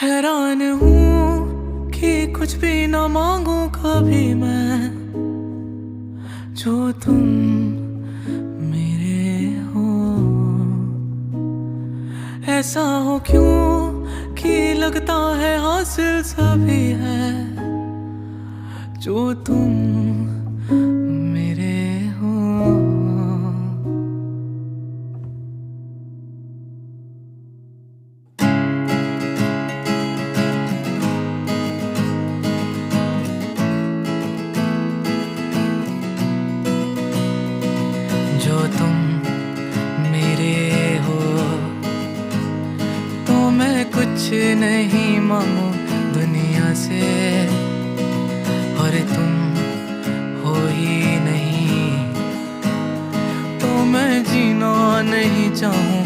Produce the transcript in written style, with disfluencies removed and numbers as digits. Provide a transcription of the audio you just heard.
हैरान हूँ कि कुछ भी ना मांगू कभी मैं, जो तुम मेरे हो। ऐसा हो क्यों कि लगता है हासिल सभी है, जो तुम मेरे हो। जो तुम मेरे हो, तो मैं कुछ नहीं मांगू दुनिया से, और तुम हो ही नहीं तो मैं जीना नहीं चाहूँ